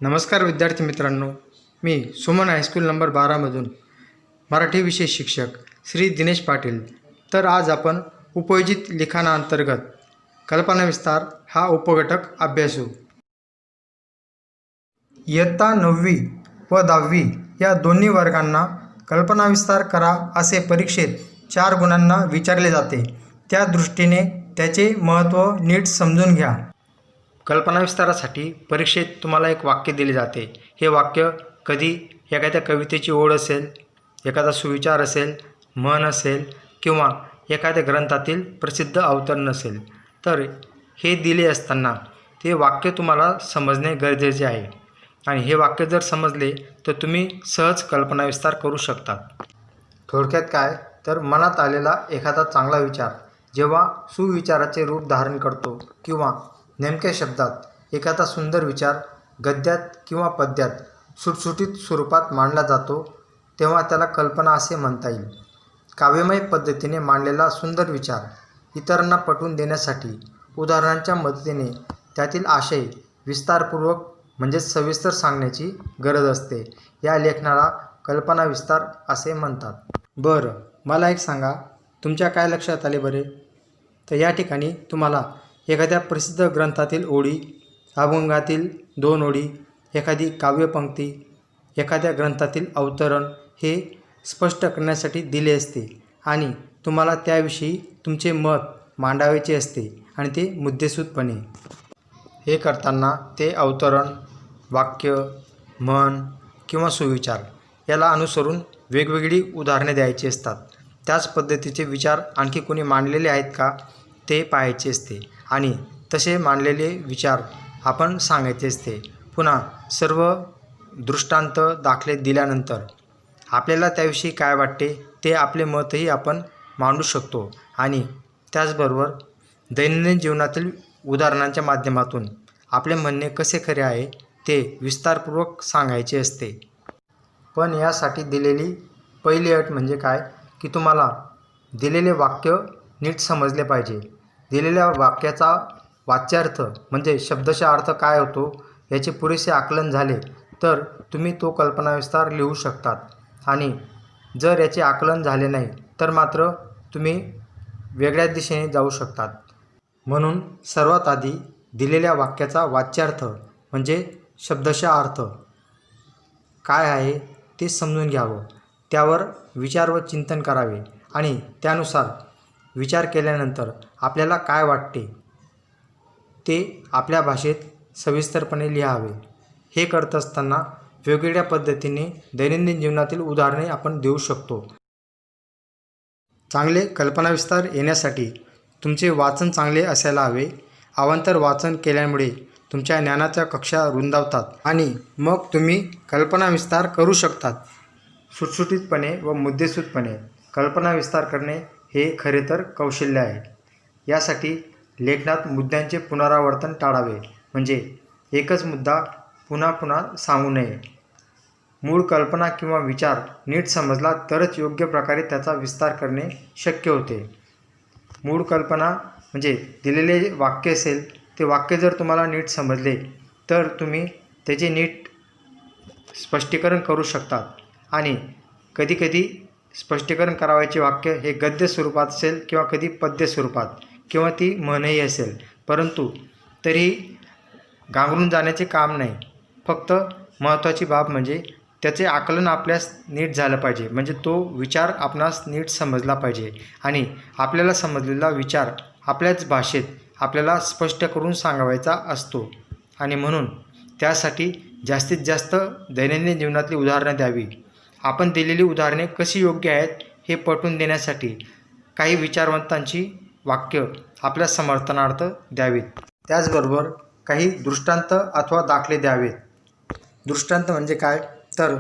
नमस्कार विद्यार्थी मित्रांनो, मी सुमन हायस्कूल नंबर 12मधून मराठी विषय शिक्षक श्री दिनेश पाटील. तर आज आपण उपयोजित लिखाणाअंतर्गत कल्पनाविस्तार हा उपघटक अभ्यासू. इयत्ता 9वी व 10वी या दोन्ही वर्गांना कल्पनाविस्तार करा असे परीक्षेत 4 गुणांना विचारले जाते. त्या दृष्टीने त्याचे महत्त्व नीट समजून घ्या. कल्पनाविस्तारासाठी परीक्षेत तुम्हाला एक वाक्य दिले जाते. हे वाक्य कधी एखाद्या कवितेची ओळ असेल, एखादा सुविचार असेल, म्हण असेल किंवा एखाद्या ग्रंथातील प्रसिद्ध अवतरण असेल. तर हे दिले असताना ते वाक्य तुम्हाला समजणे गरजेचे आहे आणि हे वाक्य जर समजले तर तुम्ही सहज कल्पनाविस्तार करू शकता. थोडक्यात काय तर मनात आलेला एखादा चांगला विचार जेव्हा सुविचाराचे रूप धारण करतो किंवा नेमक्या शब्दात एखादा सुंदर विचार गद्यात किंवा पद्यात सुटसुटीत स्वरूपात मांडला जातो तेव्हा त्याला कल्पना असे म्हणता येईल. काव्यमय पद्धतीने मांडलेला सुंदर विचार इतरांना पटवून देण्यासाठी उदाहरणांच्या मदतीने त्यातील आशय विस्तारपूर्वक म्हणजेच सविस्तर सांगण्याची गरज असते. या लेखनाला कल्पनाविस्तार असे म्हणतात. बरं, मला एक सांगा, तुमच्या काय लक्षात आले बरे? तर या ठिकाणी तुम्हाला एखाद्या प्रसिद्ध ग्रंथातील ओळी, अभंगातील 2 ओळी, एखादी काव्यपंक्ती, एखाद्या ग्रंथातील अवतरण हे स्पष्ट करण्यासाठी दिले असते आणि तुम्हाला त्याविषयी तुमचे मत मांडावयाचे असते आणि ते मुद्देसूदपणे. हे करताना ते अवतरण, वाक्य, म्हण किंवा सुविचार याला अनुसरून वेगवेगळी उदाहरणे द्यायची असतात. त्याच पद्धतीचे विचार आणखी कोणी मांडलेले आहेत का ते पाहायचे असते आणि तसे मांडलेले विचार आपण सांगायचे असते. पुन्हा सर्व दृष्टांत दाखले दिल्यानंतर आपल्याला त्याविषयी काय वाटते ते आपले मतही आपण मांडू शकतो आणि त्याचबरोबर दैनंदिन जीवनातील उदाहरणांच्या माध्यमातून आपले म्हणणे कसे खरे आहे ते विस्तारपूर्वक सांगायचे असते. पण यासाठी दिलेली पहिली अट म्हणजे काय की तुम्हाला दिलेले वाक्य नीट समजले पाहिजे. दिलेल्या वाक्याचा वाच्यार्थ म्हणजे शब्दशः अर्थ काय होतो याचे पुरेसे आकलन झाले तर तुम्ही तो कल्पनाविस्तार लिहू शकतात आणि जर याचे आकलन झाले नाही तर मात्र तुम्ही वेगळ्या दिशेने जाऊ शकतात. म्हणून सर्वात आधी दिलेल्या वाक्याचा वाच्यार्थ म्हणजे शब्दशः अर्थ काय आहे ते समजून घ्यावं. त्यावर विचार व चिंतन करावे आणि त्यानुसार विचार केल्यानंतर आपल्याला काय वाटते ते आपल्या भाषेत सविस्तरपणे लिहावे. हे करत असताना वेगवेगळ्या पद्धतीने दैनंदिन जीवनातील उदाहरणे आपण देऊ शकतो. चांगले कल्पनाविस्तार येण्यासाठी तुमचे वाचन चांगले असायला हवे. अवांतर वाचन केल्यामुळे तुमच्या ज्ञानाच्या कक्षा रुंदावतात आणि मग तुम्ही कल्पनाविस्तार करू शकतात. सुटसुटीतपणे व मुद्देसूदपणे कल्पनाविस्तार करणे हे खरे तर कौशल्य आहे. यासाठी लेखनात मुद्द्यांचे पुनरावर्तन टाळावे म्हणजे एकच मुद्दा पुन्हा पुन्हा सांगू नये. मूळ कल्पना किंवा विचार नीट समजला तरच योग्य प्रकारे त्याचा विस्तार करणे शक्य होते. मूळ कल्पना म्हणजे दिलेले वाक्य असेल ते वाक्य जर तुम्हाला नीट समजले तर तुम्ही त्याचे नीट स्पष्टीकरण करू शकतात आणि कधीकधी स्पष्टीकरण करावयाचे वाक्य हे गद्य स्वरूपात असेल किंवा कधी पद्य स्वरूपात किंवा ती म्हणही असेल, परंतु तरी गांगरून जाण्याचे काम नाही. फक्त महत्त्वाची बाब म्हणजे त्याचे आकलन आपल्यास नीट झालं पाहिजे म्हणजे तो विचार आपणास नीट समजला पाहिजे आणि आपल्याला समजलेला विचार आपल्याच भाषेत आपल्याला स्पष्ट करून सांगावायचा असतो आणि म्हणून त्यासाठी जास्तीत जास्त दैनंदिन जीवनातली उदाहरणं द्यावी. आपण दिलेली उदाहरणे कशी योग्य आहेत हे पटवून देण्यासाठी काही विचारवंतांची वाक्य आपल्या समर्थनार्थ द्यावीत. त्याचबरोबर काही दृष्टांत अथवा दाखले द्यावेत. दृष्टांत म्हणजे काय तर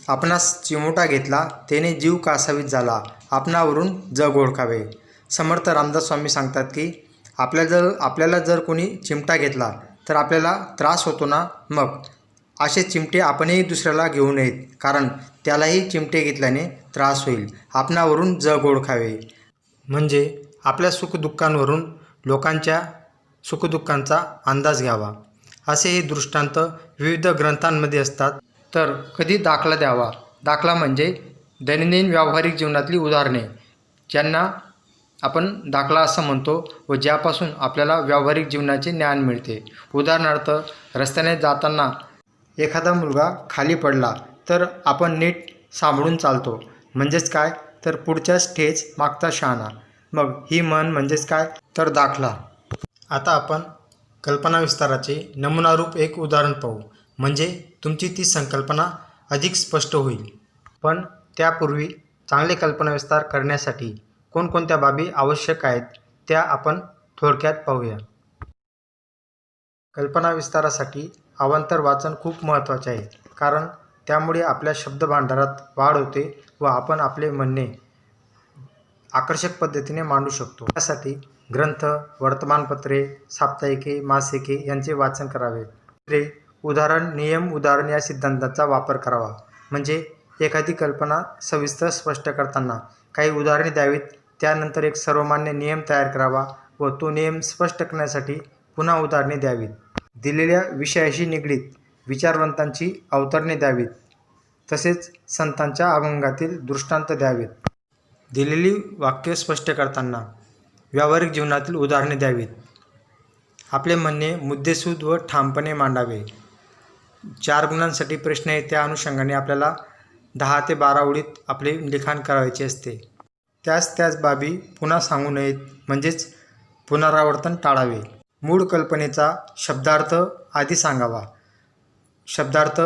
आपणास चिमोटा घेतला त्याने जीव कासावीस झाला, आपणावरून जग ओळखावे. समर्थ रामदास स्वामी सांगतात की आपल्याला जर कोणी चिमटा घेतला तर आपल्याला त्रास होतो ना, मग असे चिमटे आपणही दुसऱ्याला घेऊ नयेत कारण त्यालाही चिमटे घेतल्याने त्रास होईल. आपणावरून जग ओळखावे म्हणजे आपल्या सुखदुःखांवरून लोकांच्या सुखदुःखांचा अंदाज घ्यावा असे हे दृष्टांत विविध ग्रंथांमध्ये असतात. तर कधी दाखला द्यावा. दाखला म्हणजे दैनंदिन व्यावहारिक जीवनातली उदाहरणे, ज्यांना आपण दाखला असं म्हणतो व ज्यापासून आपल्याला व्यावहारिक जीवनाचे ज्ञान मिळते. उदाहरणार्थ, रस्त्याने जाताना एखादा मुलगा खाली पडला तर आपण नीट सांभाळून चालतो. म्हणजेच काय, तर पुढच्याच ठेच मागचा शहाणा. मग ही म्हण म्हणजेच काय, तर दाखला. आता आपण कल्पना विस्ताराचे नमुनारूप एक उदाहरण पाहू, म्हणजे तुमची ती संकल्पना अधिक स्पष्ट होईल. पण त्यापूर्वी चांगले कल्पना विस्तार करण्यासाठी कोणकोणत्या बाबी आवश्यक आहेत त्या आपण थोडक्यात पाहूया. कल्पना विस्तारासाठी अवांतर वाचन खूप महत्त्वाचे आहे, कारण त्यामुळे आपल्या शब्दभांडारात वाढ होते व आपण आपले म्हणणे आकर्षक पद्धतीने मांडू शकतो. त्यासाठी ग्रंथ, वर्तमानपत्रे, साप्ताहिके, मासिके यांचे वाचन करावे. उदाहरण, नियम, उदाहरण या सिद्धांताचा वापर करावा. म्हणजे एखादी कल्पना सविस्तर स्पष्ट करताना काही उदाहरणे द्यावीत. त्यानंतर एक सर्वमान्य नियम तयार करावा व तो नियम स्पष्ट करण्यासाठी पुन्हा उदाहरणे द्यावीत. दिलेल्या विषयाशी निगडीत विचारवंतांची अवतरणे द्यावीत. तसेच संतांच्या अभंगातील दृष्टांत द्यावेत. दिलेली वाक्य स्पष्ट करताना व्यावहारिक जीवनातील उदाहरणे द्यावीत. आपले म्हणणे मुद्देसूद व ठामपणे मांडावे. 4 गुणांसाठी प्रश्न आहे, त्या अनुषंगाने आपल्याला 10 ते 12 ओळीत आपले लिखाण करायचे असते. त्याच बाबी पुन्हा सांगू नयेत, म्हणजेच पुनरावर्तन टाळावे. मूळ कल्पनेचा शब्दार्थ आधी सांगावा. शब्दार्थ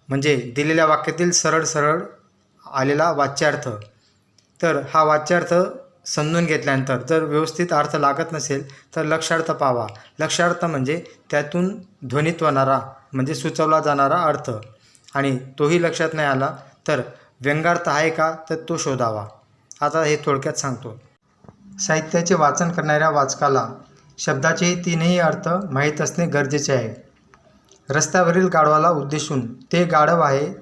म्हणजे दिलेल्या वाक्यातील सरळ आलेला वाच्यार्थ. तर हा वाच्यार्थ समजून घेतल्यानंतर जर व्यवस्थित अर्थ लागत नसेल तर लक्षार्थ पाहावा. लक्षार्थ म्हणजे त्यातून ध्वनित होणारा म्हणजे सुचवला जाणारा अर्थ, आणि तोही लक्षात नाही आला तर व्यंगार्थ आहे का तर तो शोधावा. आता हे थोडक्यात सांगतो. साहित्याचे वाचन करणाऱ्या वाचकाला शब्दाचे 3ही अर्थ माहीत असणे गरजेचे आहे. रस्त्यावरील गाढवाला उद्देशून ते गाढव आहे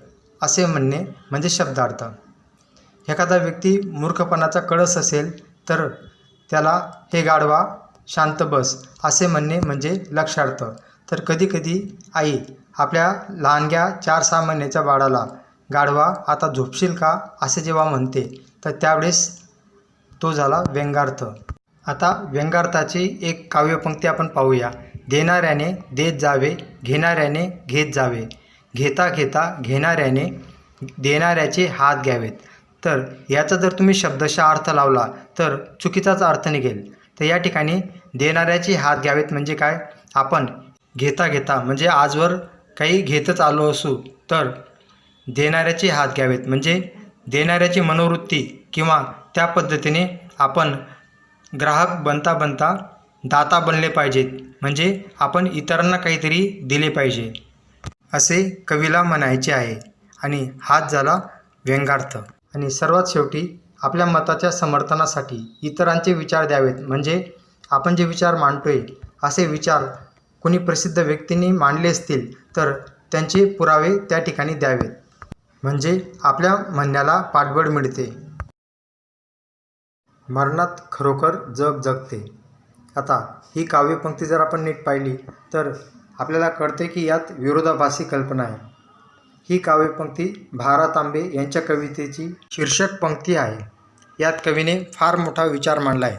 असे म्हणणे म्हणजे शब्दार्थ. एखादा व्यक्ती मूर्खपणाचा कळस असेल तर त्याला हे गाढवा शांत बस असे म्हणणे म्हणजे लक्षार्थ. तर कधीकधी आई आपल्या लहानग्या 4-6 महिन्याच्या बाळाला गाढवा आता झोपशील का असे जेव्हा म्हणते तर त्यावेळेस तो झाला व्यंगार्थ. आता व्यंगार्थाची एक काव्यपंक्ती आपण पाहूया. देणाऱ्याने देत जावे, घेणाऱ्याने घेत जावे, घेता घेता घेणाऱ्याने देणाऱ्याचे हात घ्यावेत. तर याचा जर तुम्ही शब्दशः अर्थ लावला तर चुकीचाच अर्थ निघेल. तर या ठिकाणी देणाऱ्याचे हात घ्यावेत म्हणजे काय, आपण घेता घेता म्हणजे आजवर काही घेतच आलो असू तर देणाऱ्याचे हात घ्यावेत म्हणजे देणाऱ्याची मनोवृत्ती किंवा त्या पद्धतीने आपण ग्राहक बनता बनता दाता बनले पाहिजेत, म्हणजे आपण इतरांना काहीतरी दिले पाहिजे असे कवीला म्हणायचे आहे. आणि हाच झाला व्यंगार्थ. आणि सर्वात शेवटी आपल्या मताच्या समर्थनासाठी इतरांचे विचार द्यावेत. म्हणजे आपण जे विचार मांडतोय असे विचार कोणी प्रसिद्ध व्यक्तींनी मांडले असतील तर त्यांचे पुरावे त्या ठिकाणी द्यावेत, म्हणजे आपल्या म्हणण्याला पाठबळ मिळते. मरणात खरोखर जग जगते. आता ही काव्यपंक्ती जर आपण नीट पाहिली तर आपल्याला कळते की यात विरोधाभासी कल्पना आहे. ही काव्यपंक्ती भा. तांबे यांच्या कवितेची शीर्षक पंक्ती आहे. यात कवीने फार मोठा विचार मांडला आहे.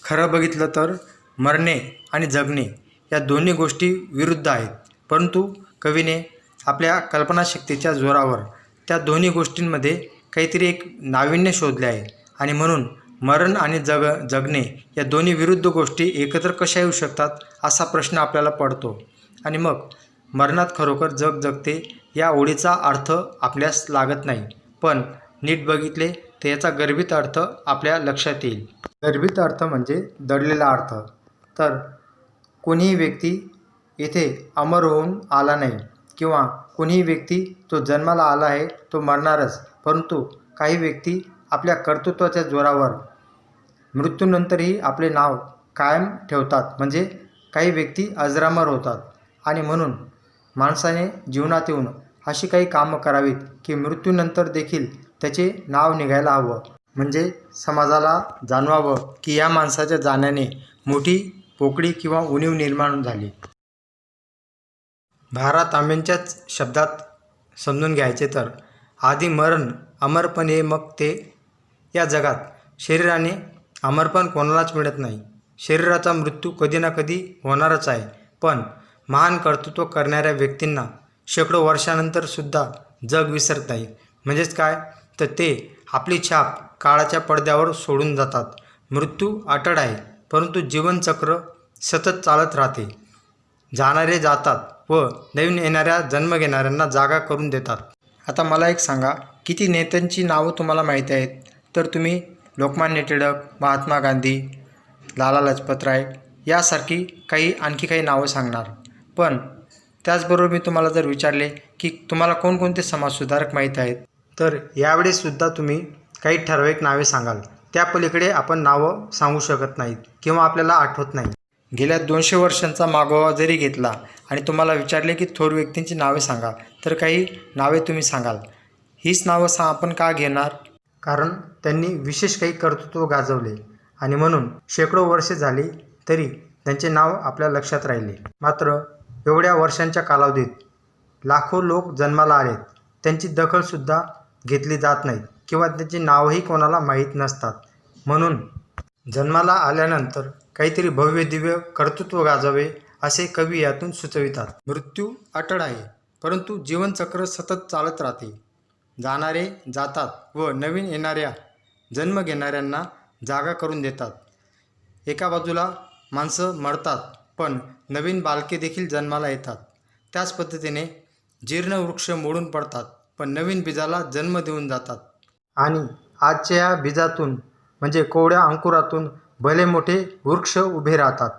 खरं बघितलं तर मरणे आणि जगणे या दोन्ही गोष्टी विरुद्ध आहेत, परंतु कवीने आपल्या कल्पनाशक्तीच्या जोरावर त्या दोन्ही गोष्टींमध्ये काहीतरी एक नाविन्य शोधले आहे. आणि म्हणून मरण आणि जगणे या दोन्ही विरुद्ध गोष्टी एकत्र कशा येऊ शकतात असा प्रश्न आपल्याला पडतो. आणि मग मरणात खरोखर जग जगते या ओळीचा अर्थ आपल्यास लागत नाही, पण नीट बघितले तर याचा गर्भित अर्थ आपल्या लक्षात येईल. गर्भित अर्थ म्हणजे दडलेला अर्थ. तर कोणीही व्यक्ती येथे अमर होऊन आला नाही किंवा कोणीही व्यक्ती तो जन्माला आला आहे तो मरणारच, परंतु काही व्यक्ती आपल्या कर्तृत्वाच्या जोरावर मृत्यूनंतरही आपले नाव कायम ठेवतात, म्हणजे काही व्यक्ती अजरामर होतात. आणि म्हणून माणसाने जीवनात येऊन अशी काही कामं करावीत की मृत्यूनंतर देखील त्याचे नाव निघायला हवं, म्हणजे समाजाला जाणवावं की या माणसाच्या जाण्याने मोठी पोकळी किंवा उणीव निर्माण झाली. भा. तांबेंच्याच शब्दात समजून घ्यायचे तर आधी मरण अमरपण हे मग ते या जगात शरीराने अमरपण कोणालाच मिळत नाही. शरीराचा मृत्यू कधी ना कधी होणारच आहे. पण महान कर्तृत्व करणाऱ्या व्यक्तींना शेकडो वर्षानंतरसुद्धा जग विसरत नाही. म्हणजेच काय तर ते आपली छाप काळाच्या पडद्यावर सोडून जातात. मृत्यू अटळ आहे, परंतु जीवनचक्र सतत चालत राहते. जाणारे जातात व नवीन येणाऱ्या जन्म घेणाऱ्यांना जागा करून देतात. आता मला एक सांगा, किती नेत्यांची नावं तुम्हाला माहिती आहेत? तर तुम्ही लोकमान्य टिळक, महात्मा गांधी, लाला लजपतराय यासारखी आणखी काही नावं सांगणार. पण त्याचबरोबर मी तुम्हाला जर विचारले की तुम्हाला कोणकोणते समाजसुधारक माहीत आहेत, तर यावेळेससुद्धा तुम्ही काही ठराविक नावे सांगाल. त्या पलीकडे आपण नावं सांगू शकत नाहीत किंवा आपल्याला आठवत नाही. गेल्या 200 वर्षांचा मागोवा जरी घेतला आणि तुम्हाला विचारले की थोर व्यक्तींची नावे सांगा, तर काही नावे तुम्ही सांगाल. हीच नावं आपण का घेणार? कारण त्यांनी विशेष काही कर्तृत्व गाजवले आणि म्हणून शेकडो वर्षे झाली तरी त्यांचे नाव आपल्या लक्षात राहिले. मात्र एवढ्या वर्षांच्या कालावधीत लाखो लोक जन्माला आलेत, त्यांची दखलसुद्धा घेतली जात नाही किंवा त्यांची नावही कोणाला माहीत नसतात. म्हणून जन्माला आल्यानंतर काहीतरी भव्य दिव्य कर्तृत्व गाजावे असे कवी यातून सुचवितात. मृत्यू अटळ आहे, परंतु जीवनचक्र सतत चालत राहते. जाणारे जातात व नवीन येणाऱ्या जन्म घेणाऱ्यांना जागा करून देतात. एका बाजूला माणसं मरतात, पण नवीन बालके देखील जन्माला येतात. त्याच पद्धतीने जीर्ण वृक्ष मोडून पडतात, पण नवीन बीजाला जन्म देऊन जातात. आणि आजच्या या बीजातून म्हणजे कोवड्या अंकुरातून भले मोठे वृक्ष उभे राहतात.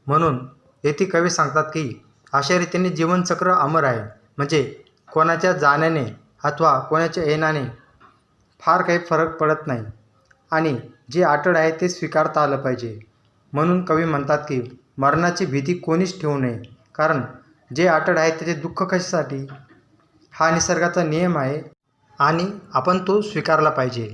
म्हणून येथे कवी सांगतात की अशा रीतीने जीवनचक्र अमर आहे. म्हणजे कोणाच्या जाण्याने अथवा कोणाच्या येण्याने फार काही फरक पडत नाही आणि जे अटळ आहे ते स्वीकारता आलं पाहिजे. म्हणून कवी म्हणतात की मरणाची भीती कोणीच ठेवू नये, कारण जे अटळ आहे त्याचे दुःख कशासाठी? हा निसर्गाचा नियम आहे आणि आपण तो स्वीकारला पाहिजे.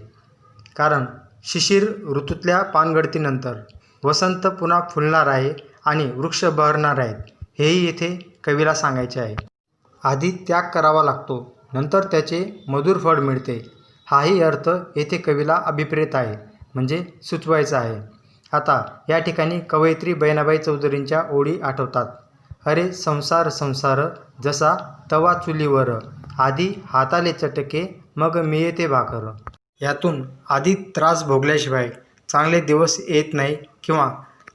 कारण शिशिर ऋतूतल्या पानगळतीनंतर वसंत पुन्हा फुलणार आहे आणि वृक्ष बहरणार आहेत, हेही येथे कवीला सांगायचे आहे. आधी त्याग करावा लागतो, नंतर त्याचे मधुर फळ मिळते. हाही अर्थ येथे कवीला अभिप्रेत आहे, म्हणजे सुचवायचा आहे. आता या ठिकाणी कवयित्री बहिणाबाई चौधरींच्या ओळी आठवतात. अरे संसार संसार जसा तवा चुलीवर, आधी हाताले चटके मग मिळते भाकर. यातून आधी त्रास भोगल्याशिवाय चांगले दिवस येत नाही किंवा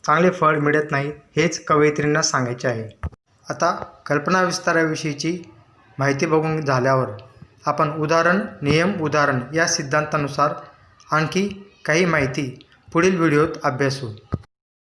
चांगले फळ मिळत नाही, हेच कवयित्रींना सांगायचे आहे. आता कल्पना विस्ताराविषयीची माहिती बघून झाल्यावर आपण उदाहरण नियम उदाहरण या सिद्धांतानुसार आणखी काही माहिती पुढील व्हिडिओत अभ्यासू.